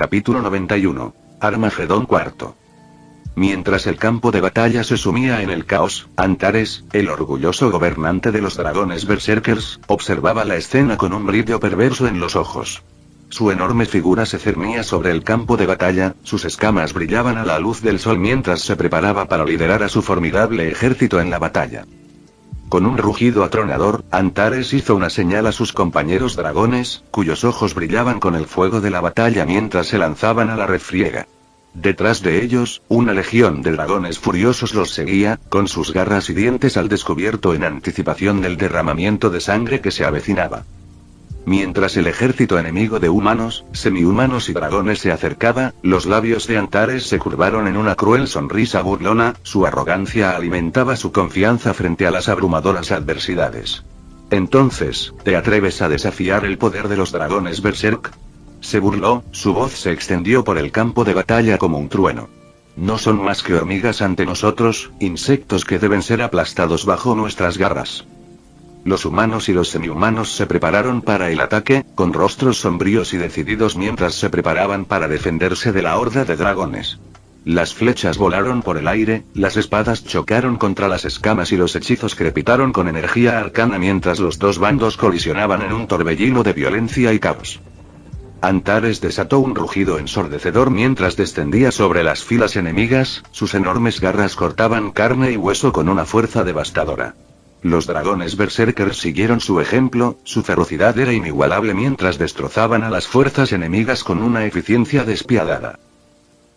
Capítulo 91. Armagedón IV. Mientras el campo de batalla se sumía en el caos, Antares, el orgulloso gobernante de los dragones berserkers, observaba la escena con un brillo perverso en los ojos. Su enorme figura se cernía sobre el campo de batalla, sus escamas brillaban a la luz del sol mientras se preparaba para liderar a su formidable ejército en la batalla. Con un rugido atronador, Antares hizo una señal a sus compañeros dragones, cuyos ojos brillaban con el fuego de la batalla mientras se lanzaban a la refriega. Detrás de ellos, una legión de dragones furiosos los seguía, con sus garras y dientes al descubierto en anticipación del derramamiento de sangre que se avecinaba. Mientras el ejército enemigo de humanos, semihumanos y dragones se acercaba, los labios de Antares se curvaron en una cruel sonrisa burlona, su arrogancia alimentaba su confianza frente a las abrumadoras adversidades. Entonces, ¿te atreves a desafiar el poder de los dragones berserk? Se burló, su voz se extendió por el campo de batalla como un trueno. No son más que hormigas ante nosotros, insectos que deben ser aplastados bajo nuestras garras. Los humanos y los semihumanos se prepararon para el ataque, con rostros sombríos y decididos mientras se preparaban para defenderse de la horda de dragones. Las flechas volaron por el aire, las espadas chocaron contra las escamas y los hechizos crepitaron con energía arcana mientras los dos bandos colisionaban en un torbellino de violencia y caos. Antares desató un rugido ensordecedor mientras descendía sobre las filas enemigas, sus enormes garras cortaban carne y hueso con una fuerza devastadora. Los dragones berserkers siguieron su ejemplo, su ferocidad era inigualable mientras destrozaban a las fuerzas enemigas con una eficiencia despiadada.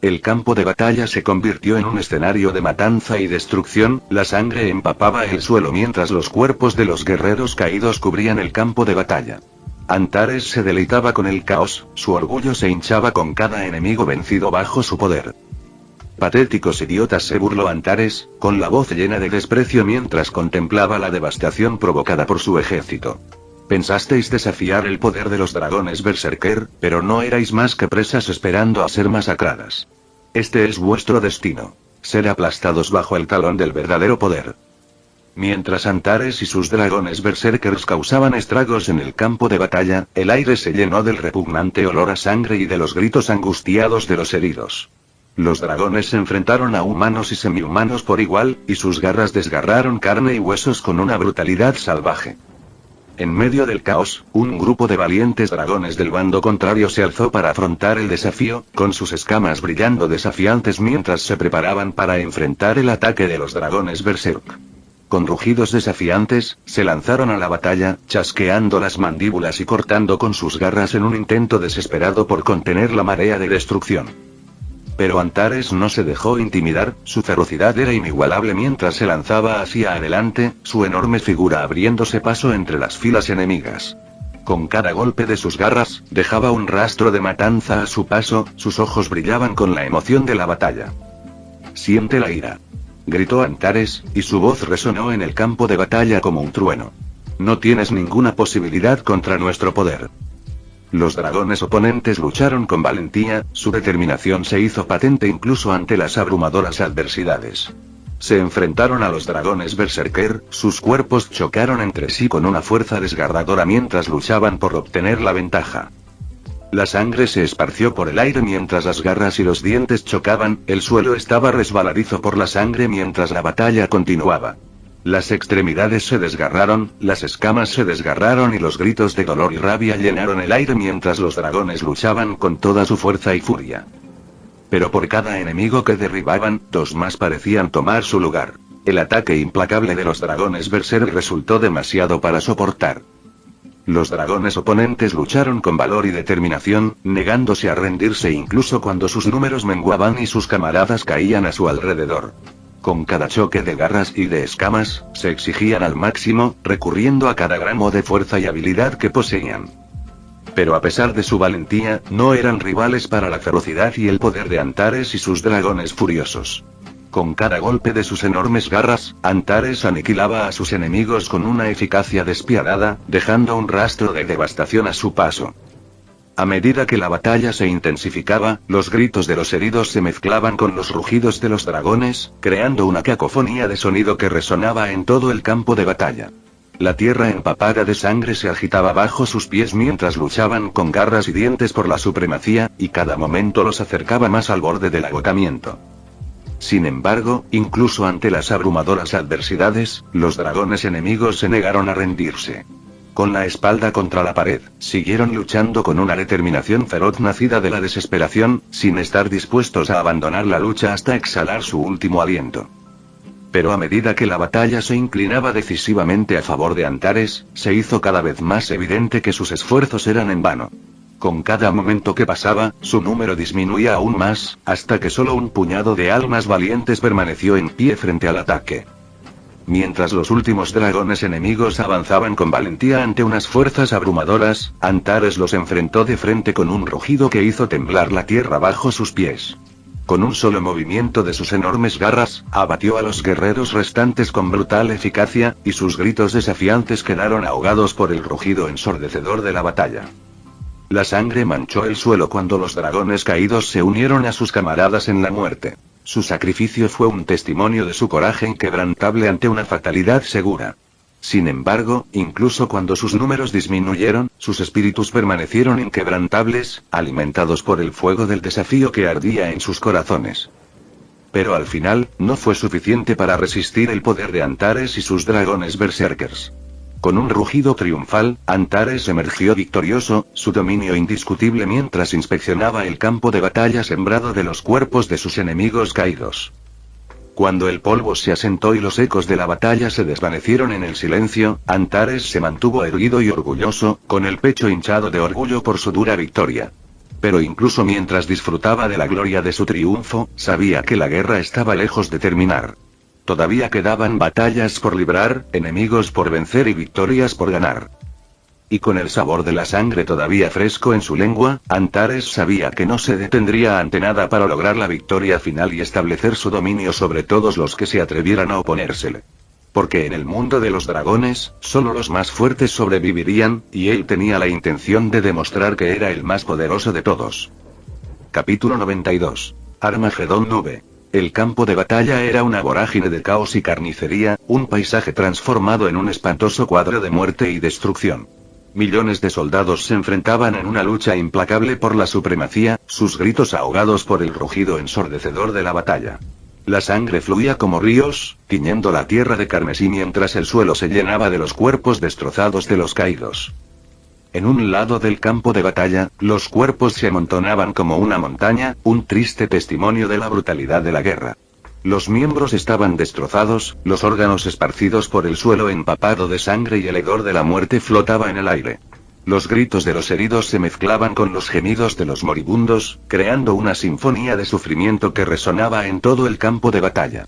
El campo de batalla se convirtió en un escenario de matanza y destrucción, la sangre empapaba el suelo mientras los cuerpos de los guerreros caídos cubrían el campo de batalla. Antares se deleitaba con el caos, su orgullo se hinchaba con cada enemigo vencido bajo su poder. Patéticos idiotas, se burló Antares, con la voz llena de desprecio mientras contemplaba la devastación provocada por su ejército. Pensasteis desafiar el poder de los dragones berserker, pero no erais más que presas esperando a ser masacradas. Este es vuestro destino. Ser aplastados bajo el talón del verdadero poder. Mientras Antares y sus dragones berserkers causaban estragos en el campo de batalla, el aire se llenó del repugnante olor a sangre y de los gritos angustiados de los heridos. Los dragones se enfrentaron a humanos y semihumanos por igual, y sus garras desgarraron carne y huesos con una brutalidad salvaje. En medio del caos, un grupo de valientes dragones del bando contrario se alzó para afrontar el desafío, con sus escamas brillando desafiantes mientras se preparaban para enfrentar el ataque de los dragones berserk. Con rugidos desafiantes, se lanzaron a la batalla, chasqueando las mandíbulas y cortando con sus garras en un intento desesperado por contener la marea de destrucción. Pero Antares no se dejó intimidar, su ferocidad era inigualable mientras se lanzaba hacia adelante, su enorme figura abriéndose paso entre las filas enemigas. Con cada golpe de sus garras, dejaba un rastro de matanza a su paso, sus ojos brillaban con la emoción de la batalla. «Siente la ira», gritó Antares, y su voz resonó en el campo de batalla como un trueno. «No tienes ninguna posibilidad contra nuestro poder». Los dragones oponentes lucharon con valentía, su determinación se hizo patente incluso ante las abrumadoras adversidades. Se enfrentaron a los dragones berserker, sus cuerpos chocaron entre sí con una fuerza desgarradora mientras luchaban por obtener la ventaja. La sangre se esparció por el aire mientras las garras y los dientes chocaban, el suelo estaba resbaladizo por la sangre mientras la batalla continuaba. Las extremidades se desgarraron, las escamas se desgarraron y los gritos de dolor y rabia llenaron el aire mientras los dragones luchaban con toda su fuerza y furia. Pero por cada enemigo que derribaban, dos más parecían tomar su lugar. El ataque implacable de los dragones berserk resultó demasiado para soportar. Los dragones oponentes lucharon con valor y determinación, negándose a rendirse incluso cuando sus números menguaban y sus camaradas caían a su alrededor. Con cada choque de garras y de escamas, se exigían al máximo, recurriendo a cada gramo de fuerza y habilidad que poseían. Pero a pesar de su valentía, no eran rivales para la ferocidad y el poder de Antares y sus dragones furiosos. Con cada golpe de sus enormes garras, Antares aniquilaba a sus enemigos con una eficacia despiadada, dejando un rastro de devastación a su paso. A medida que la batalla se intensificaba, los gritos de los heridos se mezclaban con los rugidos de los dragones, creando una cacofonía de sonido que resonaba en todo el campo de batalla. La tierra empapada de sangre se agitaba bajo sus pies mientras luchaban con garras y dientes por la supremacía, y cada momento los acercaba más al borde del agotamiento. Sin embargo, incluso ante las abrumadoras adversidades, los dragones enemigos se negaron a rendirse. Con la espalda contra la pared, siguieron luchando con una determinación feroz nacida de la desesperación, sin estar dispuestos a abandonar la lucha hasta exhalar su último aliento. Pero a medida que la batalla se inclinaba decisivamente a favor de Antares, se hizo cada vez más evidente que sus esfuerzos eran en vano. Con cada momento que pasaba, su número disminuía aún más, hasta que solo un puñado de almas valientes permaneció en pie frente al ataque. Mientras los últimos dragones enemigos avanzaban con valentía ante unas fuerzas abrumadoras, Antares los enfrentó de frente con un rugido que hizo temblar la tierra bajo sus pies. Con un solo movimiento de sus enormes garras, abatió a los guerreros restantes con brutal eficacia, y sus gritos desafiantes quedaron ahogados por el rugido ensordecedor de la batalla. La sangre manchó el suelo cuando los dragones caídos se unieron a sus camaradas en la muerte. Su sacrificio fue un testimonio de su coraje inquebrantable ante una fatalidad segura. Sin embargo, incluso cuando sus números disminuyeron, sus espíritus permanecieron inquebrantables, alimentados por el fuego del desafío que ardía en sus corazones. Pero al final, no fue suficiente para resistir el poder de Antares y sus dragones berserkers. Con un rugido triunfal, Antares emergió victorioso, su dominio indiscutible mientras inspeccionaba el campo de batalla sembrado de los cuerpos de sus enemigos caídos. Cuando el polvo se asentó y los ecos de la batalla se desvanecieron en el silencio, Antares se mantuvo erguido y orgulloso, con el pecho hinchado de orgullo por su dura victoria. Pero incluso mientras disfrutaba de la gloria de su triunfo, sabía que la guerra estaba lejos de terminar. Todavía quedaban batallas por librar, enemigos por vencer y victorias por ganar. Y con el sabor de la sangre todavía fresco en su lengua, Antares sabía que no se detendría ante nada para lograr la victoria final y establecer su dominio sobre todos los que se atrevieran a oponérsele. Porque en el mundo de los dragones, solo los más fuertes sobrevivirían, y él tenía la intención de demostrar que era el más poderoso de todos. Capítulo 92. Armagedón Nube. El campo de batalla era una vorágine de caos y carnicería, un paisaje transformado en un espantoso cuadro de muerte y destrucción. Millones de soldados se enfrentaban en una lucha implacable por la supremacía, sus gritos ahogados por el rugido ensordecedor de la batalla. La sangre fluía como ríos, tiñendo la tierra de carmesí mientras el suelo se llenaba de los cuerpos destrozados de los caídos. En un lado del campo de batalla, los cuerpos se amontonaban como una montaña, un triste testimonio de la brutalidad de la guerra. Los miembros estaban destrozados, los órganos esparcidos por el suelo empapado de sangre y el hedor de la muerte flotaba en el aire. Los gritos de los heridos se mezclaban con los gemidos de los moribundos, creando una sinfonía de sufrimiento que resonaba en todo el campo de batalla.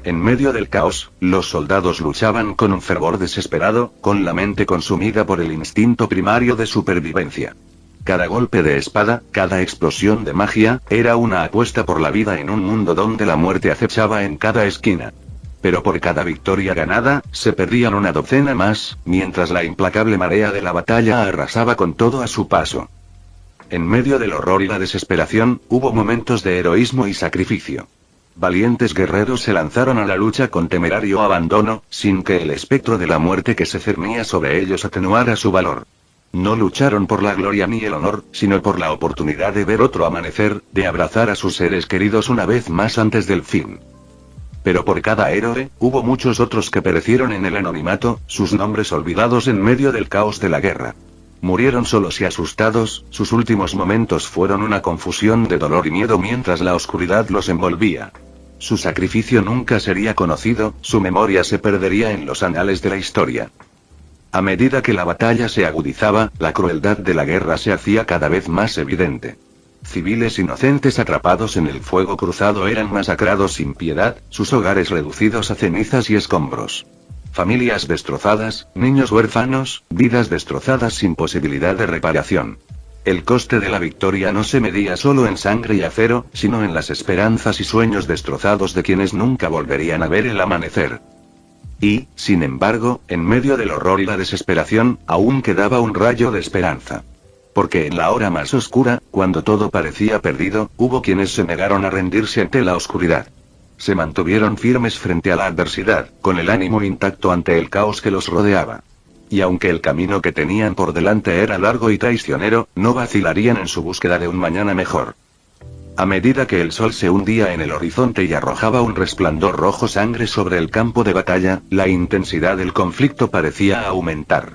En medio del caos, los soldados luchaban con un fervor desesperado, con la mente consumida por el instinto primario de supervivencia. Cada golpe de espada, cada explosión de magia, era una apuesta por la vida en un mundo donde la muerte acechaba en cada esquina. Pero por cada victoria ganada, se perdían una docena más, mientras la implacable marea de la batalla arrasaba con todo a su paso. En medio del horror y la desesperación, hubo momentos de heroísmo y sacrificio. Valientes guerreros se lanzaron a la lucha con temerario abandono, sin que el espectro de la muerte que se cernía sobre ellos atenuara su valor. No lucharon por la gloria ni el honor, sino por la oportunidad de ver otro amanecer, de abrazar a sus seres queridos una vez más antes del fin. Pero por cada héroe, hubo muchos otros que perecieron en el anonimato, sus nombres olvidados en medio del caos de la guerra. Murieron solos y asustados, sus últimos momentos fueron una confusión de dolor y miedo mientras la oscuridad los envolvía. Su sacrificio nunca sería conocido, su memoria se perdería en los anales de la historia. A medida que la batalla se agudizaba, la crueldad de la guerra se hacía cada vez más evidente. Civiles inocentes atrapados en el fuego cruzado eran masacrados sin piedad, sus hogares reducidos a cenizas y escombros. Familias destrozadas, niños huérfanos, vidas destrozadas sin posibilidad de reparación. El coste de la victoria no se medía solo en sangre y acero, sino en las esperanzas y sueños destrozados de quienes nunca volverían a ver el amanecer. Y, sin embargo, en medio del horror y la desesperación, aún quedaba un rayo de esperanza. Porque en la hora más oscura, cuando todo parecía perdido, hubo quienes se negaron a rendirse ante la oscuridad. se mantuvieron firmes frente a la adversidad, con el ánimo intacto ante el caos que los rodeaba. Y aunque el camino que tenían por delante era largo y traicionero, no vacilarían en su búsqueda de un mañana mejor. A medida que el sol se hundía en el horizonte y arrojaba un resplandor rojo sangre sobre el campo de batalla, la intensidad del conflicto parecía aumentar.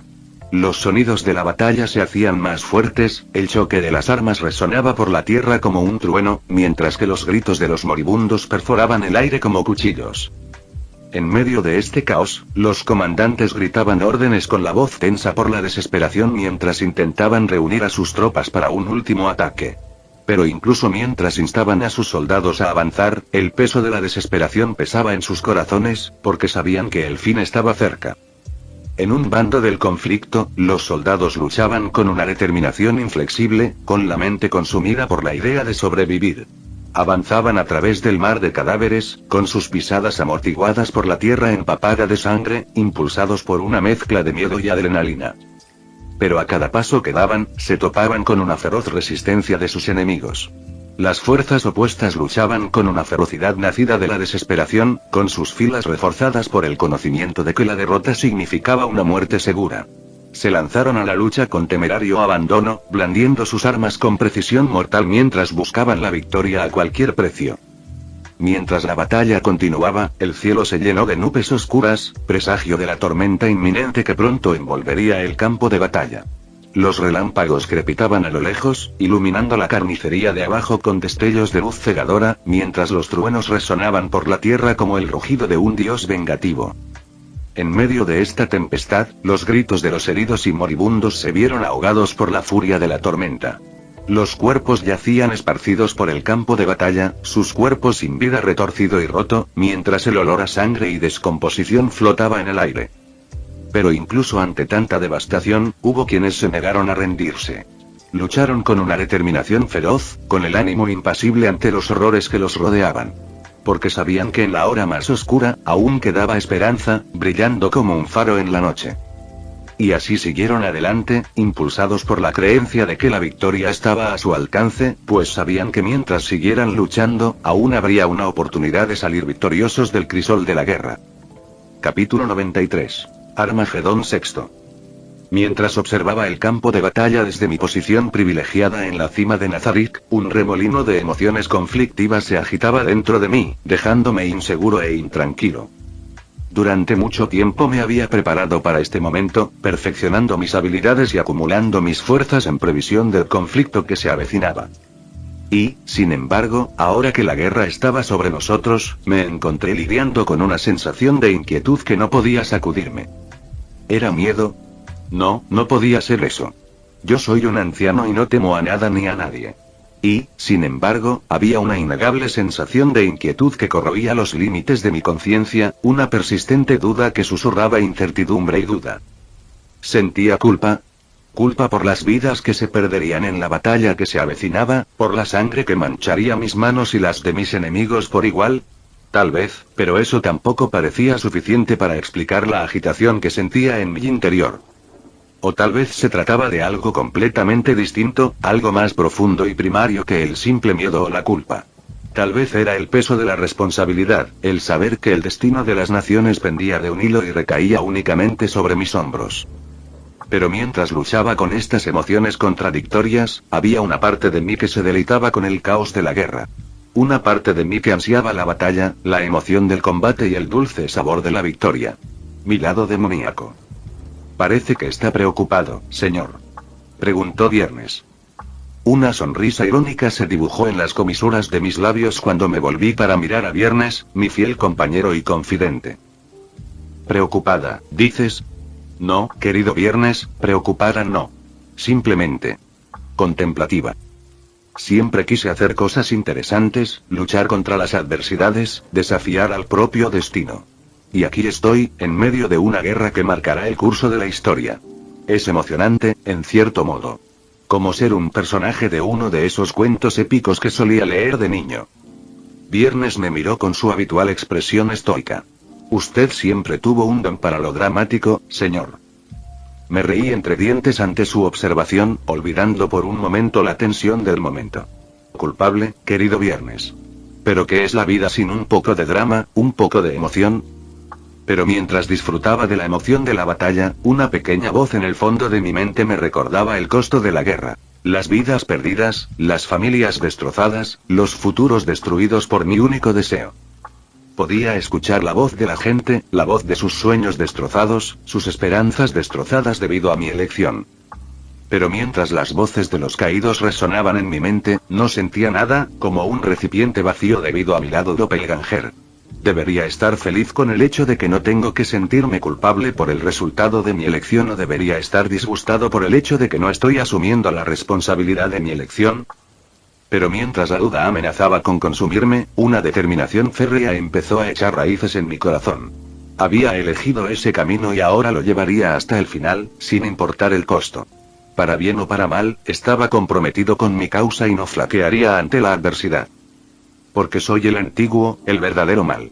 Los sonidos de la batalla se hacían más fuertes, el choque de las armas resonaba por la tierra como un trueno, mientras que los gritos de los moribundos perforaban el aire como cuchillos. En medio de este caos, los comandantes gritaban órdenes con la voz tensa por la desesperación mientras intentaban reunir a sus tropas para un último ataque. Pero incluso mientras instaban a sus soldados a avanzar, el peso de la desesperación pesaba en sus corazones, porque sabían que el fin estaba cerca. En un bando del conflicto, los soldados luchaban con una determinación inflexible, con la mente consumida por la idea de sobrevivir. Avanzaban a través del mar de cadáveres, con sus pisadas amortiguadas por la tierra empapada de sangre, impulsados por una mezcla de miedo y adrenalina. Pero a cada paso que daban, se topaban con una feroz resistencia de sus enemigos. Las fuerzas opuestas luchaban con una ferocidad nacida de la desesperación, con sus filas reforzadas por el conocimiento de que la derrota significaba una muerte segura. Se lanzaron a la lucha con temerario abandono, blandiendo sus armas con precisión mortal mientras buscaban la victoria a cualquier precio. Mientras la batalla continuaba, el cielo se llenó de nubes oscuras, presagio de la tormenta inminente que pronto envolvería el campo de batalla. Los relámpagos crepitaban a lo lejos, iluminando la carnicería de abajo con destellos de luz cegadora, mientras los truenos resonaban por la tierra como el rugido de un dios vengativo. En medio de esta tempestad, los gritos de los heridos y moribundos se vieron ahogados por la furia de la tormenta. Los cuerpos yacían esparcidos por el campo de batalla, sus cuerpos sin vida retorcido y roto, mientras el olor a sangre y descomposición flotaba en el aire. Pero incluso ante tanta devastación, hubo quienes se negaron a rendirse. Lucharon con una determinación feroz, con el ánimo impasible ante los horrores que los rodeaban. Porque sabían que en la hora más oscura, aún quedaba esperanza, brillando como un faro en la noche. Y así siguieron adelante, impulsados por la creencia de que la victoria estaba a su alcance, pues sabían que mientras siguieran luchando, aún habría una oportunidad de salir victoriosos del crisol de la guerra. Capítulo 93. Armagedón VI. Mientras observaba el campo de batalla desde mi posición privilegiada en la cima de Nazarick, un remolino de emociones conflictivas se agitaba dentro de mí, dejándome inseguro e intranquilo. Durante mucho tiempo me había preparado para este momento, perfeccionando mis habilidades y acumulando mis fuerzas en previsión del conflicto que se avecinaba. Y, sin embargo, ahora que la guerra estaba sobre nosotros, me encontré lidiando con una sensación de inquietud que no podía sacudirme. ¿Era miedo? No, no podía ser eso. Yo soy un anciano y no temo a nada ni a nadie. Y, sin embargo, había una innegable sensación de inquietud que corroía los límites de mi conciencia, una persistente duda que susurraba incertidumbre y duda. Sentía culpa. Culpa por las vidas que se perderían en la batalla que se avecinaba, por la sangre que mancharía mis manos y las de mis enemigos por igual. Tal vez, pero eso tampoco parecía suficiente para explicar la agitación que sentía en mi interior. O tal vez se trataba de algo completamente distinto, algo más profundo y primario que el simple miedo o la culpa. Tal vez era el peso de la responsabilidad, el saber que el destino de las naciones pendía de un hilo y recaía únicamente sobre mis hombros. Pero mientras luchaba con estas emociones contradictorias, había una parte de mí que se deleitaba con el caos de la guerra. Una parte de mí que ansiaba la batalla, la emoción del combate y el dulce sabor de la victoria. Mi lado demoníaco. Parece que está preocupado, señor. Preguntó Viernes. Una sonrisa irónica se dibujó en las comisuras de mis labios cuando me volví para mirar a Viernes, mi fiel compañero y confidente. ¿Preocupada, dices? No, querido Viernes, preocupada no. Simplemente contemplativa. Siempre quise hacer cosas interesantes, luchar contra las adversidades, desafiar al propio destino. Y aquí estoy, en medio de una guerra que marcará el curso de la historia. Es emocionante, en cierto modo. Como ser un personaje de uno de esos cuentos épicos que solía leer de niño. Viernes me miró con su habitual expresión estoica. Usted siempre tuvo un don para lo dramático, señor. Me reí entre dientes ante su observación, olvidando por un momento la tensión del momento. Culpable, querido Viernes. ¿Pero qué es la vida sin un poco de drama, un poco de emoción? Pero mientras disfrutaba de la emoción de la batalla, una pequeña voz en el fondo de mi mente me recordaba el costo de la guerra. Las vidas perdidas, las familias destrozadas, los futuros destruidos por mi único deseo. Podía escuchar la voz de la gente, la voz de sus sueños destrozados, sus esperanzas destrozadas debido a mi elección. Pero mientras las voces de los caídos resonaban en mi mente, no sentía nada, como un recipiente vacío debido a mi lado doppelganger. ¿Debería estar feliz con el hecho de que no tengo que sentirme culpable por el resultado de mi elección o debería estar disgustado por el hecho de que no estoy asumiendo la responsabilidad de mi elección? Pero mientras la duda amenazaba con consumirme, una determinación férrea empezó a echar raíces en mi corazón. Había elegido ese camino y ahora lo llevaría hasta el final, sin importar el costo. Para bien o para mal, estaba comprometido con mi causa y no flaquearía ante la adversidad. Porque soy el antiguo, el verdadero mal.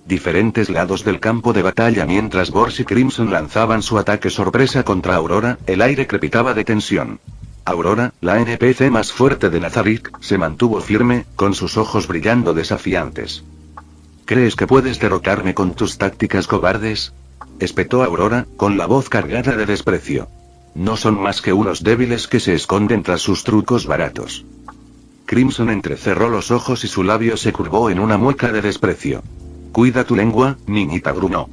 Diferentes lados del campo de batalla mientras Bors y Crimson lanzaban su ataque sorpresa contra Aurora, el aire crepitaba de tensión. Aurora, la NPC más fuerte de Nazarick, se mantuvo firme, con sus ojos brillando desafiantes. ¿Crees que puedes derrotarme con tus tácticas cobardes? Espetó Aurora, con la voz cargada de desprecio. No son más que unos débiles que se esconden tras sus trucos baratos. Crimson entrecerró los ojos y su labio se curvó en una mueca de desprecio. Cuida tu lengua, niñita, gruñó.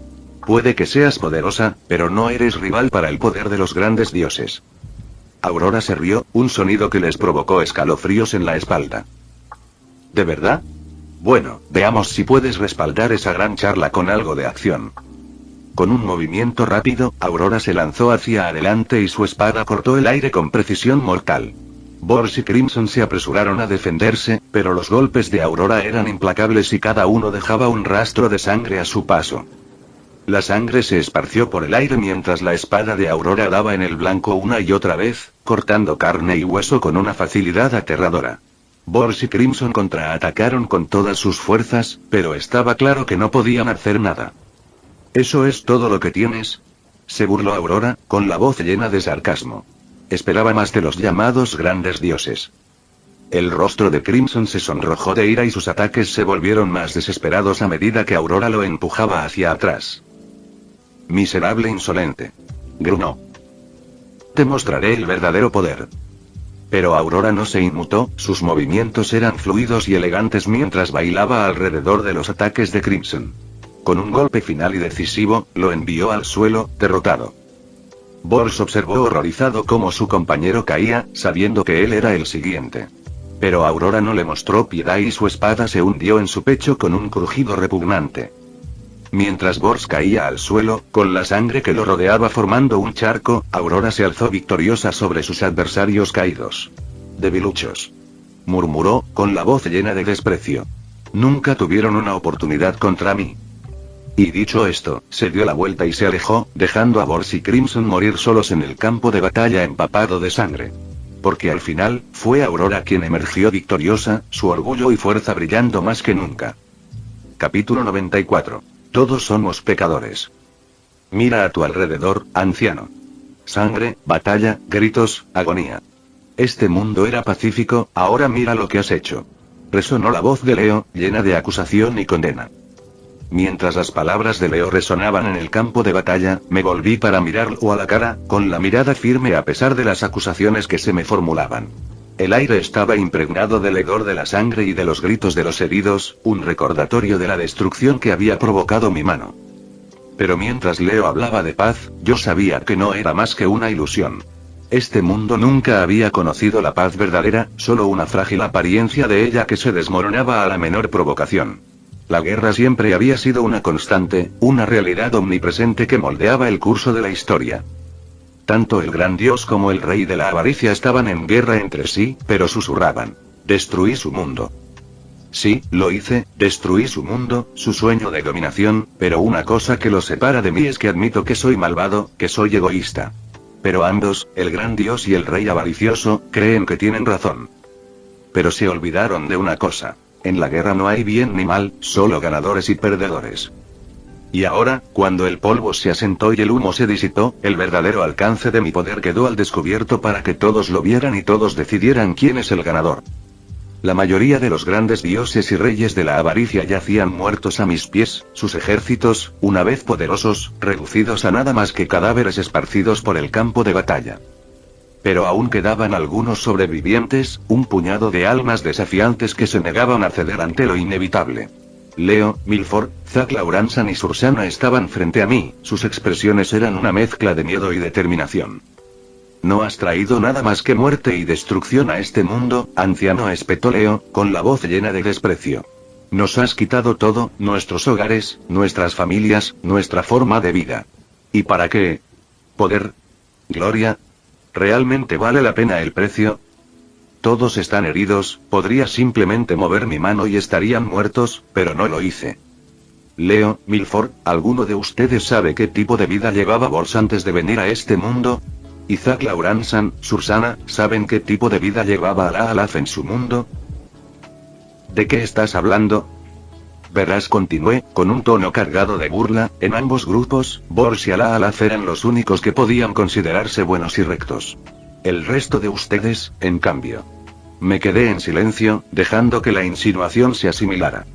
Puede que seas poderosa, pero no eres rival para el poder de los grandes dioses. Aurora se rió, un sonido que les provocó escalofríos en la espalda. ¿De verdad? Bueno, veamos si puedes respaldar esa gran charla con algo de acción. Con un movimiento rápido, Aurora se lanzó hacia adelante y su espada cortó el aire con precisión mortal. Bors y Crimson se apresuraron a defenderse, pero los golpes de Aurora eran implacables y cada uno dejaba un rastro de sangre a su paso. La sangre se esparció por el aire mientras la espada de Aurora daba en el blanco una y otra vez, cortando carne y hueso con una facilidad aterradora. Bors y Crimson contraatacaron con todas sus fuerzas, pero estaba claro que no podían hacer nada. ¿Eso es todo lo que tienes?, se burló Aurora, con la voz llena de sarcasmo. Esperaba más de los llamados grandes dioses. El rostro de Crimson se sonrojó de ira y sus ataques se volvieron más desesperados a medida que Aurora lo empujaba hacia atrás. Miserable insolente. Gruñó. Te mostraré el verdadero poder. Pero Aurora no se inmutó, sus movimientos eran fluidos y elegantes mientras bailaba alrededor de los ataques de Crimson. Con un golpe final y decisivo, lo envió al suelo, derrotado. Bors observó horrorizado cómo su compañero caía, sabiendo que él era el siguiente. Pero Aurora no le mostró piedad y su espada se hundió en su pecho con un crujido repugnante. Mientras Bors caía al suelo, con la sangre que lo rodeaba formando un charco, Aurora se alzó victoriosa sobre sus adversarios caídos. Debiluchos. Murmuró, con la voz llena de desprecio. Nunca tuvieron una oportunidad contra mí. Y dicho esto, se dio la vuelta y se alejó, dejando a Bors y Crimson morir solos en el campo de batalla empapado de sangre. Porque al final, fue Aurora quien emergió victoriosa, su orgullo y fuerza brillando más que nunca. Capítulo 94. Todos somos pecadores. Mira a tu alrededor, anciano. Sangre, batalla, gritos, agonía. Este mundo era pacífico, ahora mira lo que has hecho. Resonó la voz de Leo, llena de acusación y condena. Mientras las palabras de Leo resonaban en el campo de batalla, me volví para mirarlo a la cara, con la mirada firme a pesar de las acusaciones que se me formulaban. El aire estaba impregnado del hedor de la sangre y de los gritos de los heridos, un recordatorio de la destrucción que había provocado mi mano. Pero mientras Leo hablaba de paz, yo sabía que no era más que una ilusión. Este mundo nunca había conocido la paz verdadera, solo una frágil apariencia de ella que se desmoronaba a la menor provocación. La guerra siempre había sido una constante, una realidad omnipresente que moldeaba el curso de la historia. Tanto el gran dios como el rey de la avaricia estaban en guerra entre sí, pero susurraban. Destruí su mundo. Sí, lo hice, destruí su mundo, su sueño de dominación, pero una cosa que los separa de mí es que admito que soy malvado, que soy egoísta. Pero ambos, el gran dios y el rey avaricioso, creen que tienen razón. Pero se olvidaron de una cosa. En la guerra no hay bien ni mal, solo ganadores y perdedores. Y ahora, cuando el polvo se asentó y el humo se disipó, el verdadero alcance de mi poder quedó al descubierto para que todos lo vieran y todos decidieran quién es el ganador. La mayoría de los grandes dioses y reyes de la avaricia yacían muertos a mis pies, sus ejércitos, una vez poderosos, reducidos a nada más que cadáveres esparcidos por el campo de batalla. Pero aún quedaban algunos sobrevivientes, un puñado de almas desafiantes que se negaban a ceder ante lo inevitable. Leo, Milford, Zack Lauransan y Sursana estaban frente a mí, sus expresiones eran una mezcla de miedo y determinación. «No has traído nada más que muerte y destrucción a este mundo, anciano», espetó Leo, con la voz llena de desprecio. «Nos has quitado todo, nuestros hogares, nuestras familias, nuestra forma de vida. ¿Y para qué? ¿Poder? ¿Gloria? ¿Realmente vale la pena el precio? Todos están heridos, podría simplemente mover mi mano y estarían muertos, pero no lo hice». Leo, Milford, ¿alguno de ustedes sabe qué tipo de vida llevaba Bors antes de venir a este mundo? ¿Y Zack Lauransan, Sursana, saben qué tipo de vida llevaba Ala-Alaf en su mundo? ¿De qué estás hablando? Verás, continué, con un tono cargado de burla, en ambos grupos, Bors y Ala-Alaf eran los únicos que podían considerarse buenos y rectos. El resto de ustedes, en cambio. Me quedé en silencio, dejando que la insinuación se asimilara.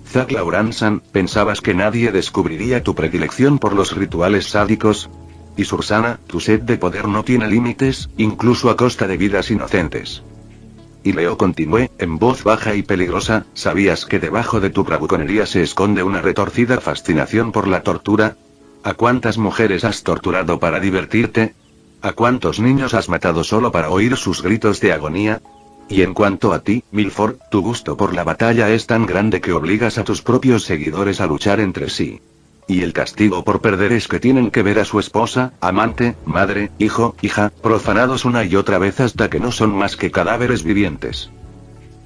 Zack Lauransan, ¿pensabas que nadie descubriría tu predilección por los rituales sádicos? Y Sursana, tu sed de poder no tiene límites, incluso a costa de vidas inocentes. Y Leo, continué, en voz baja y peligrosa, ¿sabías que debajo de tu bravuconería se esconde una retorcida fascinación por la tortura? ¿A cuántas mujeres has torturado para divertirte? ¿A cuántos niños has matado solo para oír sus gritos de agonía? Y en cuanto a ti, Milford, tu gusto por la batalla es tan grande que obligas a tus propios seguidores a luchar entre sí. Y el castigo por perder es que tienen que ver a su esposa, amante, madre, hijo, hija, profanados una y otra vez hasta que no son más que cadáveres vivientes.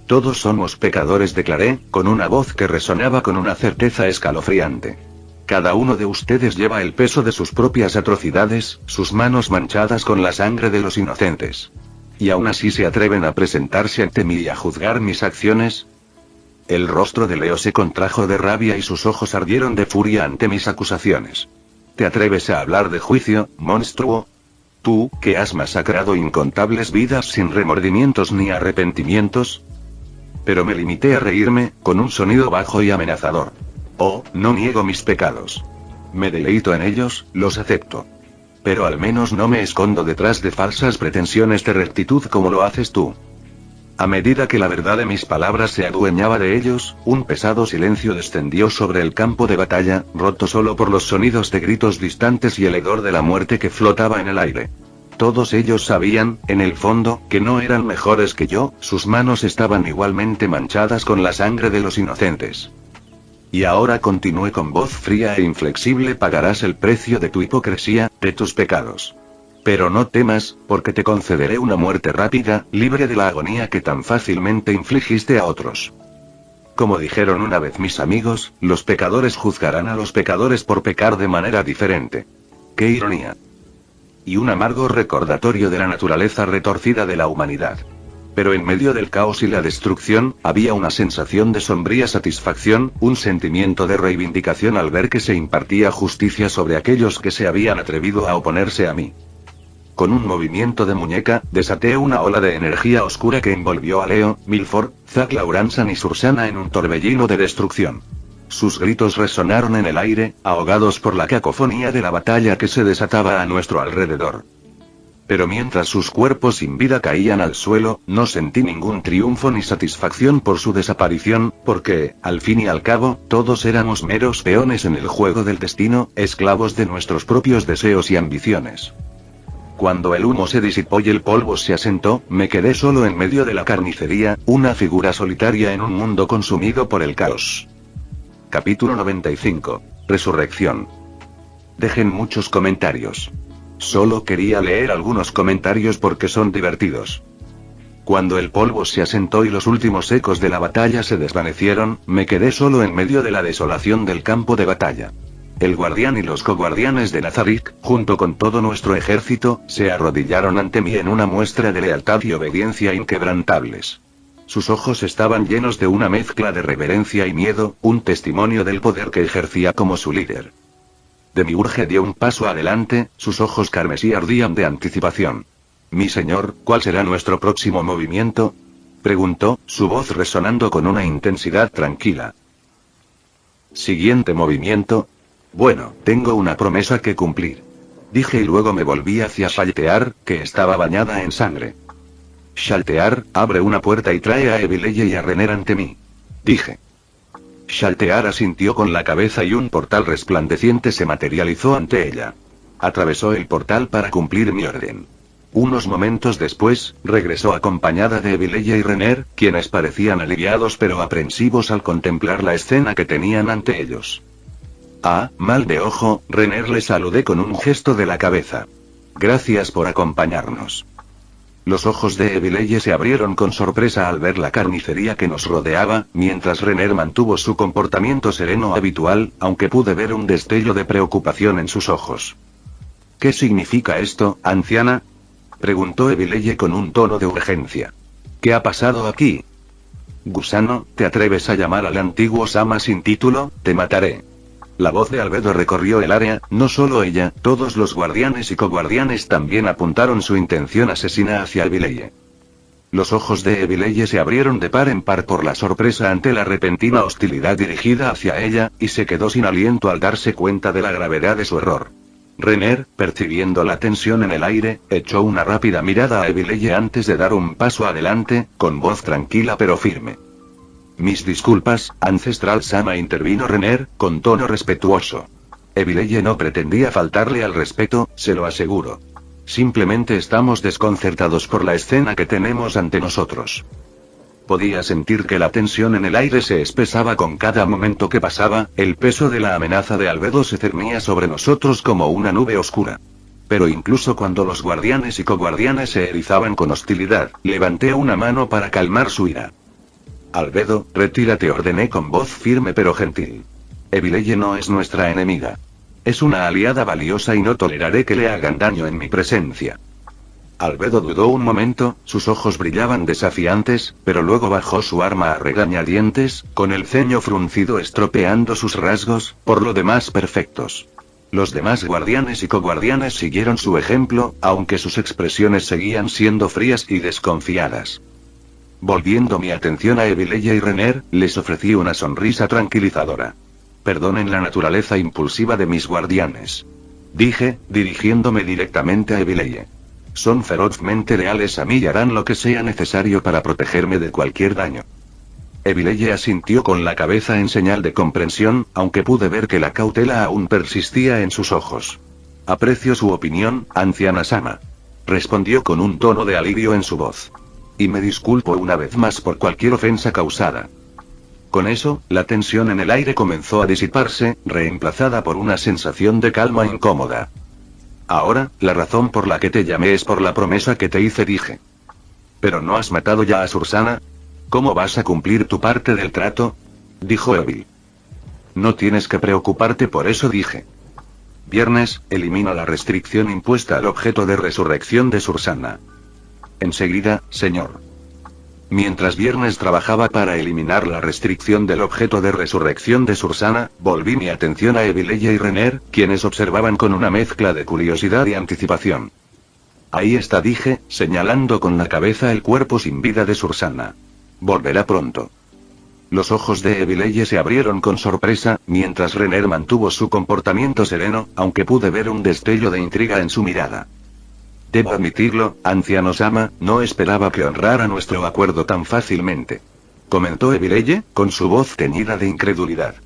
Todos somos pecadores, declaré, con una voz que resonaba con una certeza escalofriante. Cada uno de ustedes lleva el peso de sus propias atrocidades, sus manos manchadas con la sangre de los inocentes. ¿Y aún así se atreven a presentarse ante mí y a juzgar mis acciones? El rostro de Leo se contrajo de rabia y sus ojos ardieron de furia ante mis acusaciones. ¿Te atreves a hablar de juicio, monstruo? Tú, que has masacrado incontables vidas sin remordimientos ni arrepentimientos. Pero me limité a reírme, con un sonido bajo y amenazador. Oh, no niego mis pecados. Me deleito en ellos, los acepto. Pero al menos no me escondo detrás de falsas pretensiones de rectitud como lo haces tú. A medida que la verdad de mis palabras se adueñaba de ellos, un pesado silencio descendió sobre el campo de batalla, roto solo por los sonidos de gritos distantes y el hedor de la muerte que flotaba en el aire. Todos ellos sabían, en el fondo, que no eran mejores que yo, sus manos estaban igualmente manchadas con la sangre de los inocentes. Y ahora, continué con voz fría e inflexible, pagarás el precio de tu hipocresía, de tus pecados. Pero no temas, porque te concederé una muerte rápida, libre de la agonía que tan fácilmente infligiste a otros. Como dijeron una vez mis amigos, los pecadores juzgarán a los pecadores por pecar de manera diferente. ¡Qué ironía! Y un amargo recordatorio de la naturaleza retorcida de la humanidad. Pero en medio del caos y la destrucción, había una sensación de sombría satisfacción, un sentimiento de reivindicación al ver que se impartía justicia sobre aquellos que se habían atrevido a oponerse a mí. Con un movimiento de muñeca, desaté una ola de energía oscura que envolvió a Leo, Milford, Zack Lauransan y Sursana en un torbellino de destrucción. Sus gritos resonaron en el aire, ahogados por la cacofonía de la batalla que se desataba a nuestro alrededor. Pero mientras sus cuerpos sin vida caían al suelo, no sentí ningún triunfo ni satisfacción por su desaparición, porque, al fin y al cabo, todos éramos meros peones en el juego del destino, esclavos de nuestros propios deseos y ambiciones. Cuando el humo se disipó y el polvo se asentó, me quedé solo en medio de la carnicería, una figura solitaria en un mundo consumido por el caos. Capítulo 95. Resurrección. Dejen muchos comentarios. Solo quería leer algunos comentarios porque son divertidos. Cuando el polvo se asentó y los últimos ecos de la batalla se desvanecieron, me quedé solo en medio de la desolación del campo de batalla. El guardián y los coguardianes de Nazarick, junto con todo nuestro ejército, se arrodillaron ante mí en una muestra de lealtad y obediencia inquebrantables. Sus ojos estaban llenos de una mezcla de reverencia y miedo, un testimonio del poder que ejercía como su líder. Demiurge dio un paso adelante, sus ojos carmesí ardían de anticipación. «Mi señor, ¿cuál será nuestro próximo movimiento?» Preguntó, su voz resonando con una intensidad tranquila. Siguiente movimiento. Bueno, tengo una promesa que cumplir. Dije y luego me volví hacia Shaltear, que estaba bañada en sangre. Shaltear, abre una puerta y trae a Evileye y a Renner ante mí. Dije. Shaltear asintió con la cabeza y un portal resplandeciente se materializó ante ella. Atravesó el portal para cumplir mi orden. Unos momentos después, regresó acompañada de Evileye y Renner, quienes parecían aliviados pero aprensivos al contemplar la escena que tenían ante ellos. Ah, mal de ojo, Renner le saludé con un gesto de la cabeza. Gracias por acompañarnos. Los ojos de Evileye se abrieron con sorpresa al ver la carnicería que nos rodeaba, mientras Renner mantuvo su comportamiento sereno habitual, aunque pude ver un destello de preocupación en sus ojos. ¿Qué significa esto, anciana?, preguntó Evileye con un tono de urgencia. ¿Qué ha pasado aquí? Gusano, ¿te atreves a llamar al antiguo Sama sin título? Te mataré. La voz de Albedo recorrió el área, no solo ella, todos los guardianes y coguardianes también apuntaron su intención asesina hacia Evileye. Los ojos de Evileye se abrieron de par en par por la sorpresa ante la repentina hostilidad dirigida hacia ella, y se quedó sin aliento al darse cuenta de la gravedad de su error. Renner, percibiendo la tensión en el aire, echó una rápida mirada a Evileye antes de dar un paso adelante, con voz tranquila pero firme. Mis disculpas, ancestral Sama, intervino Renner, con tono respetuoso. Evileye no pretendía faltarle al respeto, se lo aseguro. Simplemente estamos desconcertados por la escena que tenemos ante nosotros. Podía sentir que la tensión en el aire se espesaba con cada momento que pasaba, el peso de la amenaza de Albedo se cernía sobre nosotros como una nube oscura. Pero incluso cuando los guardianes y coguardianes se erizaban con hostilidad, levanté una mano para calmar su ira. Albedo, retírate, ordené con voz firme pero gentil. Evileye no es nuestra enemiga. Es una aliada valiosa y no toleraré que le hagan daño en mi presencia. Albedo dudó un momento, sus ojos brillaban desafiantes, pero luego bajó su arma a regañadientes, con el ceño fruncido estropeando sus rasgos, por lo demás perfectos. Los demás guardianes y coguardianes siguieron su ejemplo, aunque sus expresiones seguían siendo frías y desconfiadas. Volviendo mi atención a Evileye y Renner, les ofrecí una sonrisa tranquilizadora. Perdonen la naturaleza impulsiva de mis guardianes. Dije, dirigiéndome directamente a Evileye. Son ferozmente leales a mí y harán lo que sea necesario para protegerme de cualquier daño. Evileye asintió con la cabeza en señal de comprensión, aunque pude ver que la cautela aún persistía en sus ojos. Aprecio su opinión, anciana Sama. Respondió con un tono de alivio en su voz. Y me disculpo una vez más por cualquier ofensa causada. Con eso, la tensión en el aire comenzó a disiparse, reemplazada por una sensación de calma incómoda. Ahora, la razón por la que te llamé es por la promesa que te hice, dije. ¿Pero no has matado ya a Sursana? ¿Cómo vas a cumplir tu parte del trato?, dijo Evil. No tienes que preocuparte por eso, dije. Viernes, elimina la restricción impuesta al objeto de resurrección de Sursana. Enseguida, señor. Mientras Viernes trabajaba para eliminar la restricción del objeto de resurrección de Sursana, volví mi atención a Evileye y Renner, quienes observaban con una mezcla de curiosidad y anticipación. Ahí está, dije, señalando con la cabeza el cuerpo sin vida de Sursana. Volverá pronto. Los ojos de Evileye se abrieron con sorpresa, mientras Renner mantuvo su comportamiento sereno, aunque pude ver un destello de intriga en su mirada. Debo admitirlo, anciano Sama, no esperaba que honrara nuestro acuerdo tan fácilmente. Comentó Evileye, con su voz teñida de incredulidad.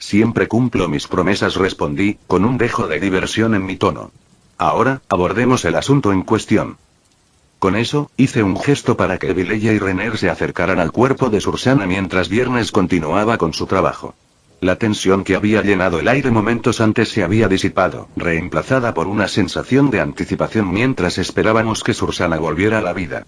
Siempre cumplo mis promesas, respondí, con un dejo de diversión en mi tono. Ahora, abordemos el asunto en cuestión. Con eso, hice un gesto para que Evileye y Renner se acercaran al cuerpo de Sursana mientras Viernes continuaba con su trabajo. La tensión que había llenado el aire momentos antes se había disipado, reemplazada por una sensación de anticipación mientras esperábamos que Sursana volviera a la vida.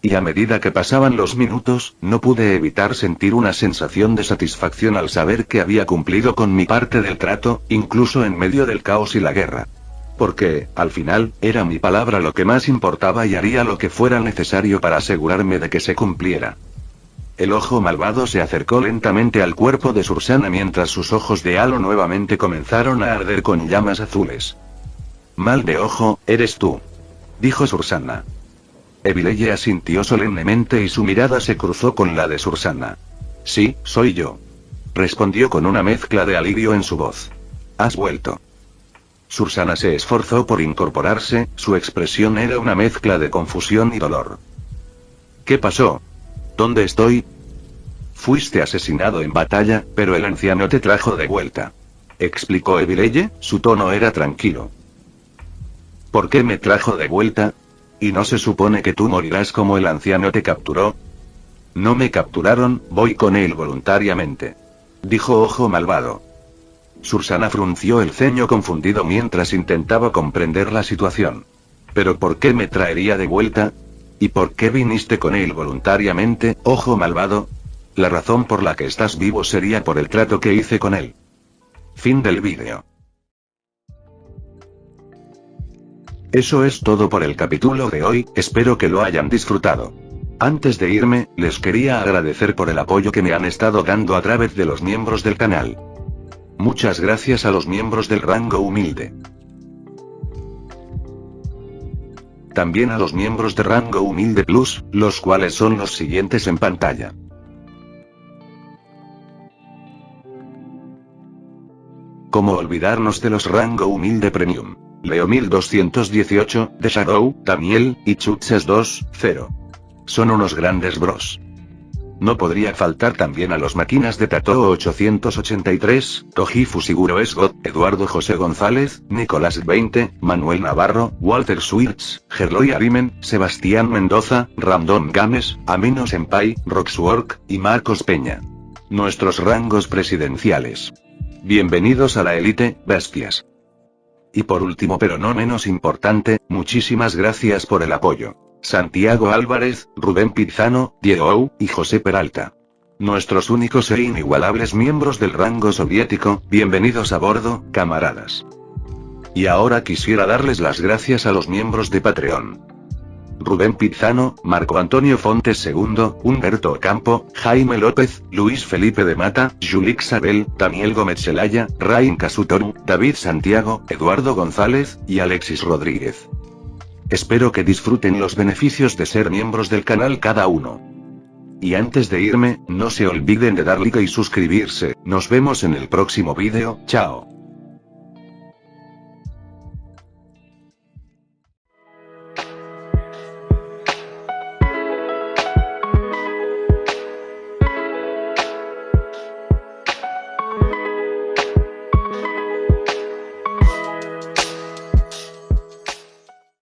Y a medida que pasaban los minutos, no pude evitar sentir una sensación de satisfacción al saber que había cumplido con mi parte del trato, incluso en medio del caos y la guerra. Porque, al final, era mi palabra lo que más importaba y haría lo que fuera necesario para asegurarme de que se cumpliera. El ojo malvado se acercó lentamente al cuerpo de Sursana mientras sus ojos de halo nuevamente comenzaron a arder con llamas azules. Mal de ojo, eres tú, dijo Sursana. Evileye asintió solemnemente y su mirada se cruzó con la de Sursana. Sí, soy yo. Respondió con una mezcla de alivio en su voz. Has vuelto. Sursana se esforzó por incorporarse, su expresión era una mezcla de confusión y dolor. ¿Qué pasó? ¿Dónde estoy? Fuiste asesinado en batalla, pero el anciano te trajo de vuelta. Explicó Evileye, su tono era tranquilo. ¿Por qué me trajo de vuelta? ¿Y no se supone que tú morirás como el anciano te capturó? No me capturaron, voy con él voluntariamente. Dijo Ojo Malvado. Sursana frunció el ceño confundido mientras intentaba comprender la situación. ¿Pero por qué me traería de vuelta? ¿Y por qué viniste con él voluntariamente, Ojo Malvado? La razón por la que estás vivo sería por el trato que hice con él. Fin del vídeo. Eso es todo por el capítulo de hoy, espero que lo hayan disfrutado. Antes de irme, les quería agradecer por el apoyo que me han estado dando a través de los miembros del canal. Muchas gracias a los miembros del rango humilde. También a los miembros de rango humilde plus, los cuales son los siguientes en pantalla. ¿Cómo olvidarnos de los rango humilde premium? Leo 1218, The Shadow, Daniel, y Chuches 2.0. Son unos grandes bros. No podría faltar también a los máquinas de Tato 883, Toji Fusiguro Esgot, Eduardo José González, Nicolás 20, Manuel Navarro, Walter Swirts, Gerloy Arimen, Sebastián Mendoza, Random Games, Amino Senpai, Roxwork, y Marcos Peña. Nuestros rangos presidenciales. Bienvenidos a la élite, bestias. Y por último pero no menos importante, muchísimas gracias por el apoyo. Santiago Álvarez, Rubén Pizano, Diego Ou, y José Peralta. Nuestros únicos e inigualables miembros del rango soviético, bienvenidos a bordo, camaradas. Y ahora quisiera darles las gracias a los miembros de Patreon. Rubén Pizano, Marco Antonio Fontes II, Humberto Ocampo, Jaime López, Luis Felipe de Mata, Julix Abel, Daniel Gómez Celaya, Rain Casutoru, David Santiago, Eduardo González, y Alexis Rodríguez. Espero que disfruten los beneficios de ser miembros del canal cada uno. Y antes de irme, no se olviden de dar like y suscribirse, nos vemos en el próximo vídeo, chao.